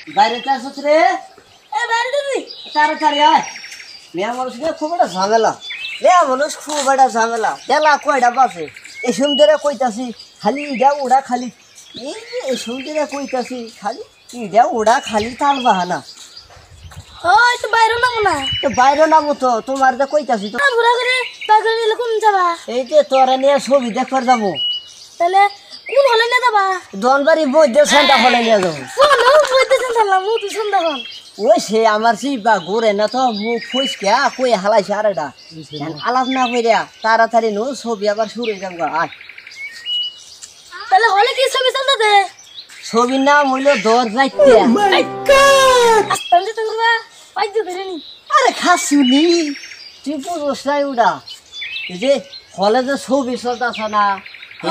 বাইরে চাষ রে বাইরে দিদি তাড়াতাড়ি আয় মেয়া মানুষকে খুব একটা ঝামেলা মেয়া মানুষ খুব একটা ঝামেলা তেলা কয়টা বাসে এই সুন্দরে কইতাছি খালি ইডা উড়া খালি এই সুন্দরে কইতাছি খালি ইডা উড়া খালি তাল বাহানা ওই তো বাইরে নামো না তো বাইরে নামো তো তোমার যে কইতাছি তো ঘোরা করে বাইরে নিলে কোন যাবা এই যে তোরা নিয়ে ছবি দেখবার যাবো তাহলে কোন হলে না যাবা দনবাড়ি বৈদ্য সেন্টার হলে নিয়ে যাবো কোন বইতেছেন তাহলে মু তো সন্ধ্যা ওই সে আমার সেই বা ঘুরে না তো মুখ ফুসকে কই হালাইছে আর এটা আলাপ না কইরা তাড়াতাড়ি নো ছবি আবার শুরু যাবো আয় তাহলে হলে কি ছবি চলতে দে ছবির নাম হইল দর যাইতে আস্তে তোমরা পাইতে ধরে নি আরে খাসুনি তুই বুঝোস নাই ওটা এই যে হলে যে ছবি চলতেছে না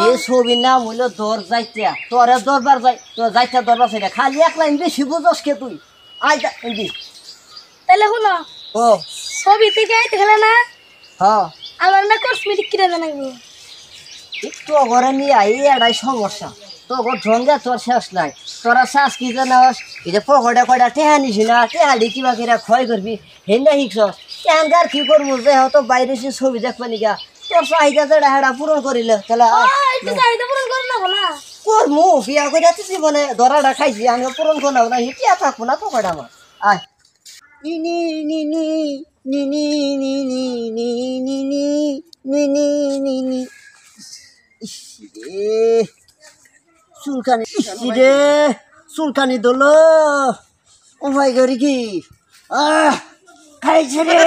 এই ছবির নাম হইল দর যাইতে তোরে দরবার যাই তোর যাইতে দরবার চাই খালি এক লাইন বেশি বুঝোস কে তুই আয় দি তাহলে শুনো ও ছবি থেকে আইতে গেলে না হ্যাঁ আমার না কসমেটিক কিনে জানাইবো একটু ঘরে নিয়ে এই এটাই সমস্যা তো ঘর ঢঙ্গে তোর শেষ নাই তোরা শ্বাস কি জানাস এই যে পকড়ে কয়টা টেহা নিছি না টেহালি কিবা কিরা ক্ষয় করবি হেন্দা শিখছস এনকার কি করবো যে হয়তো বাইরে সে ছবি দেখবা নিকা তোর চাহিদা যেটা হেটা পূরণ করিলে তাহলে একটু চাহিদা পূরণ করে না বলা করমু বিয়া করে জীবনে ধরাটা খাইছি আমি পূরণ করলাম না হিটিয়া থাকবো না পকড়া আমার আয় নি নি নি নি নি নি নি নি নি নি নি নি নি নি চুলকানি রে চুলকানি দোল ও ভাই গরি কি খাইছে রে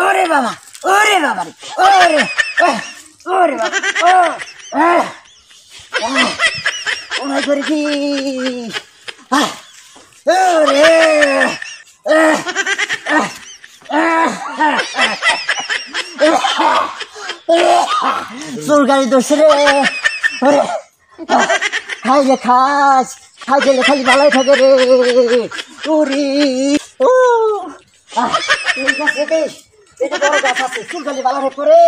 ওরে বাবা রে ওরে বাবা ও ভাই গরি কি ওরে চুলকানি দোষে রে খাই রে খাস খাই গেলে খালি ভালোই থাকে রে উরি ও ঠিক আছে বেশ এটা বড় গাছ আছে চুলকানি ভালো থাকে রে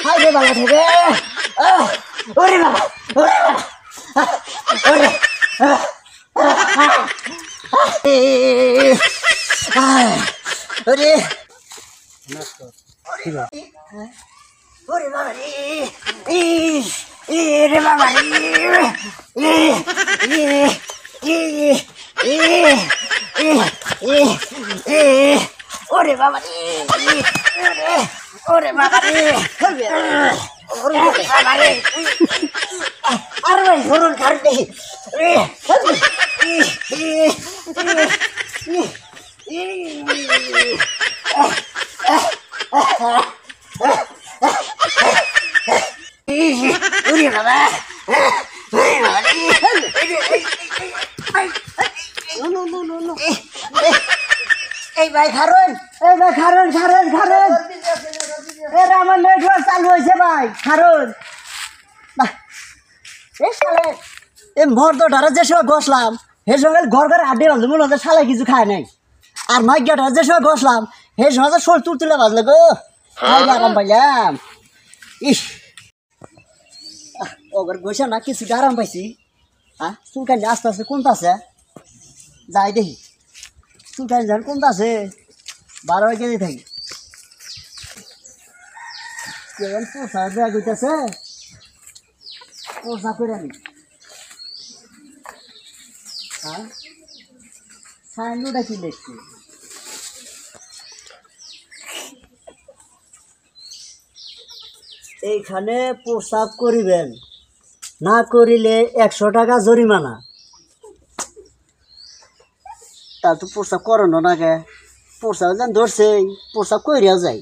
খাই রে ভালো থাকে ওরে বাবা ওরে ওরে ওরে বাবা রে বাবা ওরে বাবা ওরে বাবা আর ভাই ধরুন কাটবে এই ভাই খারুন আমার নেটওয়ার্ক চালু হয়েছে ভাই খারুন এই ভর তো ধারা যে সময় বসলাম সে সময় ঘর ঘরে আড্ডি বাজলো মনে হচ্ছে শালাই কিছু খায় নাই আর মাইকাটা যে সময় বসলাম সেই সময় শোল তুলে বাজলো গো আরাম পাইলাম ইস ওর বসে না কিছু আরাম পাইছি হ্যাঁ চুলকানি আস্তে আস্তে কোনটা আছে যাই দেখি চুলকানি যান কোনটা আছে 12 কেজি থাকি কেমন পোষা দেওয়া গইতেছে পোষা করে আনি হ্যাঁ সাইনটা কি দেখছি এইখানে প্রস্রাব করিবেন না করিলে 100 টাকা জরিমানা তা তো প্রস্রাব করানো না কে প্রস্রাব যেন ধরছে প্রস্রাব করিয়া যায়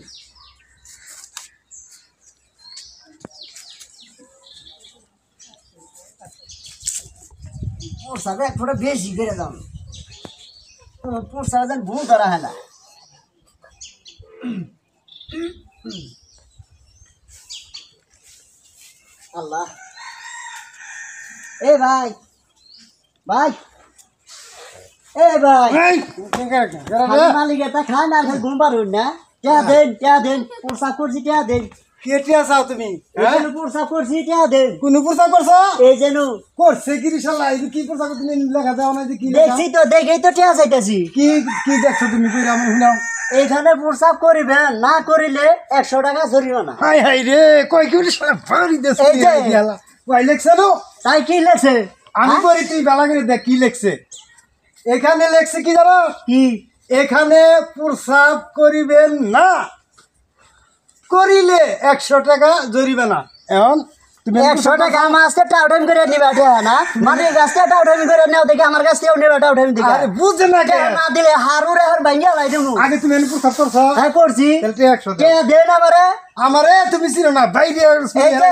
প্রস্রাব এক ফোঁটা বেশি করে দাও প্রস্রাব যেন ভুল ধরা হয় না আল্লাহ এ ভাই ভাই এ ভাই মালিক এটা খায় না ঘুম পারুন না দেন পোশাক করছি দেন কেটে আসাও তুমি এই যেন প্রস্তাব করছি টিয়া দেন কোন প্রচার করছো এই যেন করছে কি শালা এই কি প্রচার তুমি লেখা দাও না যে কি লেখা দেখছি তো দেখেই তো টিয়া চাইতেছি কি কি দেখছো তুমি কইরা আমি শুনাও এইখানে প্রস্তাব করিবেন না করিলে 100 টাকা জরিমানা হাই হাই রে কই কি শালা ফাড়ি দেছ এই যে। কই লেখছে না তাই কি লেখছে আমি করি তুই বেলা করে দেখ কি লেখছে এখানে লেখছে কি জানো কি এখানে প্রস্রাব করিবেন না করিলে 100 টাকা জরিমানা এখন তুমি 100 টাকা আমার কাছে টাউটাইম করে নিবা টিয়া না মানে গাছটা টাউটাইম করে নাও দেখে আমার কাছ থেকে নিবা টাউটাইম দিকে আরে বুঝে না কে টিয়া না দিলে হারুরে হার ভাঙ্গিয়া লাই দেবো আগে তুমি এনে প্রস্রাব করছো হ্যাঁ করছি তাহলে 100 টিয়া দেন আমারে আমারে তুমি চিনো না বাইরে এই যে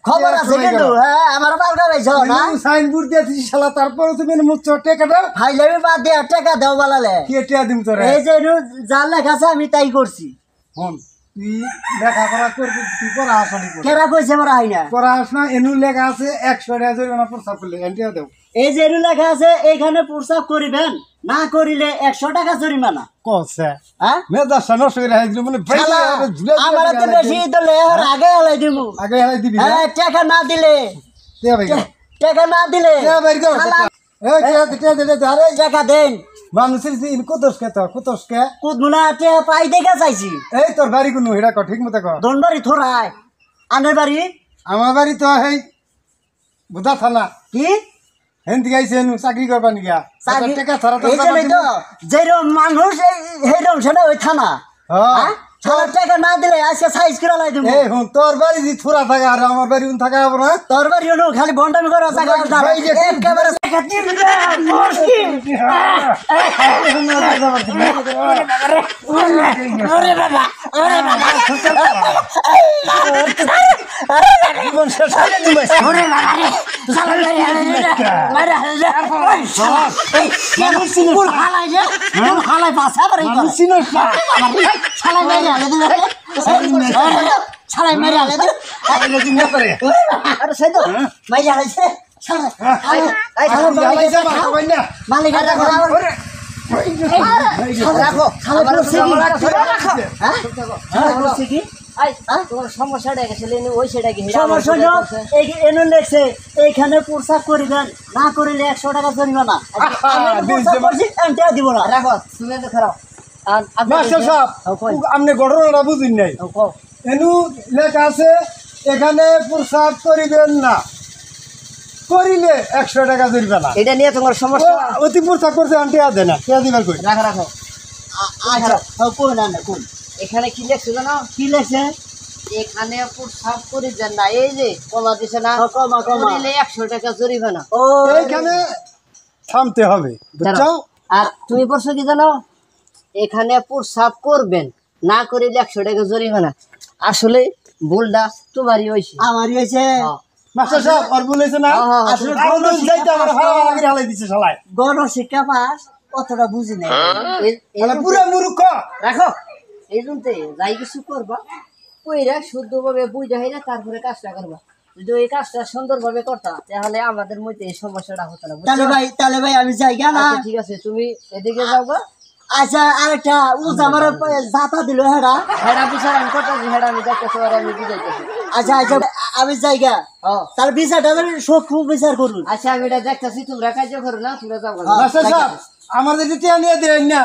খবর আছে কিন্তু হ্যাঁ আমার পাল্টা পাইছো না সাইনবোর্ড দিয়েছি শালা তারপর তুমি এনে মুচ্ছ টাকাটা ফাইলামি বাদ দিয়ে টাকা দাও বালালে কি টাকা দিম তোরে এই যে যা লেখা আছে আমি তাই করছি হন তুই লেখাপড়া করবি তুই পড়াশোনা করবি কেরা কইছে আমার হয় না পড়াশোনা এনু লেখা আছে 100 টাকা জরিমানা প্রস্তাব করলে এনটিয়া দেও এই যে লেখা আছে এইখানে প্রস্তাব করিবেন না করিলে 100 টাকা জরিমানা কসে হ্যাঁ মেজাজটা নষ্ট করে রাখছিল মানে শালা, আমার তো বেশি তো লেহার আগে হেলাই দিমু আগে হালাই দিবি হ্যাঁ টাকা না দিলে দে ভাই টাকা না দিলে দে ভাই গো শালা, এই দে আরে টাকা দেন মানুষের ইন কতসকে কুদমুনা টাকা পাই দেখা চাইছি এই তোর বাড়ি কোন হেডা ক ঠিক মতো ক দনবাড়ি থরাই আনের বাড়ি আমার বাড়ি তো হেই বুধা থানা কি হেন্দি গাইছে চাকরি করবা নিগা চাকরি- টাকা ছাড়া তো এই জন্যই তো যেরকম মানুষ সেইরকম সেটা ওই থানা হ্যাঁ সারা টাকা না দিলে আজকে সাইজ করে লাই দেবো এই হুন তোর বাড়ি যে থোড়া থাকা আর আমার বাড়ি কোন থাকা হবে না তোর বাড়ি হলো খালি বন্ডামি করা জায়গা ভাই যে- একেবারে টাকা দিবি রে, মুশকিল। ওরে বাবা ওরে বাবা জীবন শেষ হয়ে গেল ভাই। ওরে বাবা রে শালা মারে হালে কোন হালাই যে কোন হালাই পাছা বাড়ি মানুষ চিনস না। শালা মেরে হালে দিবে শালা মেরে হালে দিবে আরে দিন না করে। আরে সেই তো মেরে হালেছে শালা তুই হালাই যা, বাবা, ভাই না। মালিক রাখো ওরে, রাখো আমার রাখো হ্যাঁ হ্যাঁ, কি আই তোমার সমস্যাটা গেছে লেনি ওই সেটা কি সমস্যা হলো এনে লেখছে এইখানে প্রস্তাব করিবেন না করিলে 100 টাকা জরিমানা আমি প্রস্তাব করছি এমটা দিব না রাখো তুমি তো খারাপ আর মাস্টার সাহেব, আপনি ঘটনাটা বুঝুন নাই এনু লেখা আছে এখানে প্রসাদ করিবেন না করিলে 100 টাকা জরিমানা এটা নিয়ে তোমার সমস্যা অতি প্রসাদ করছে আনতে আর দেনা কে দিবার কই রাখো রাখো আচ্ছা কোন না কোন এখানে কি লেখছে জানো কি লেখছে এখানে প্রস্তাব করে দেন না এই যে কমা দিছে না কমা কমা করিলে 100 টাকা জরিমানা ও এইখানে থামতে হবে বুঝছো জানো? আর তুমি পড়ছো কি জানো এখানে প্রস্তাব করবেন না করিলে 100 টাকা জরিমানা আসলে ভুলটা তোমারই হইছে আমারই হয়েছে মাস্টার সাহেব আর বলেছে না হ্যাঁ, হ্যাঁ, আসলে কোন যাইতে আমার হাওয়া হালাই দিছে শালায় গণশিক্ষা পাস অতটা বুঝি নাই মানে পুরো মূর্খ রাখো এই জন্যতে যাই কিছু করবা কইরা শুদ্ধভাবে বুঝা হইনা তারপরে কাজটা করবা যদি এই কাজটা সুন্দরভাবে করতা তাহলে আমাদের মধ্যে এই সমস্যাটা হতো না বুঝছো? তাহলে ভাই আমি যাই না আচ্ছা, ঠিক আছে তুমি এদিকে যাওবা আচ্ছা আরেকটা উজ আমার জাতা দিল হেডা হেডা বিচার আমি করতেছি হেডা আমি দেখতেছি আর আমি বুঝাইতেছি আচ্ছা আচ্ছা আমি জায়গা তার বিচারটা সূক্ষ্ম বিচার করুন আচ্ছা আমি এটা দেখতেছি তোমরা কাজ করো না তোমরা যাও মাস্টার সাহেব আমাদের টিয়া নিয়ে দেন না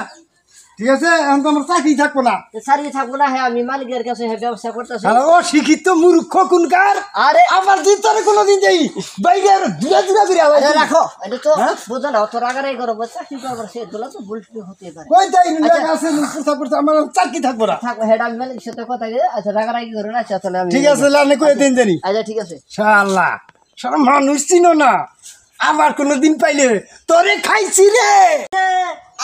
ঠিক আছে এখন তো আমার চাকরি থাকবো না সারিয়ে থাকবো না হ্যাঁ আমি মালিকের কাছে হ্যাঁ ব্যবসা করতেছি আর ও শিক্ষিত মূর্খ কোনকার আরে আমার দিন তোরে কোনোদিন যাই বাইরে আর দুরা দুরা করে আওয়াজ আরে রাখো এটা তো হ্যাঁ? বুঝো না অত রাগারাই করো চাকরি করবার সে দোলা তো ভুল হতে পারে কই তাই লেখা আছে প্রস্তাব করছে আমার চাকরি থাকবো না থাকো হেড আমি মালিকের সাথে কথা বলে আচ্ছা রাগারাগি করো না আচ্ছা তাহলে আমি ঠিক আছে লানে কই দিন জানি আচ্ছা ঠিক আছে শালা সারা মানুষ চিনো না আবার কোনোদিন পাইলে তোরে খাইছি রে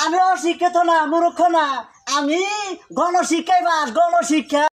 আমি অশিক্ষিত না মূর্খ না আমি গণশিক্ষায় বাস গণশিক্ষা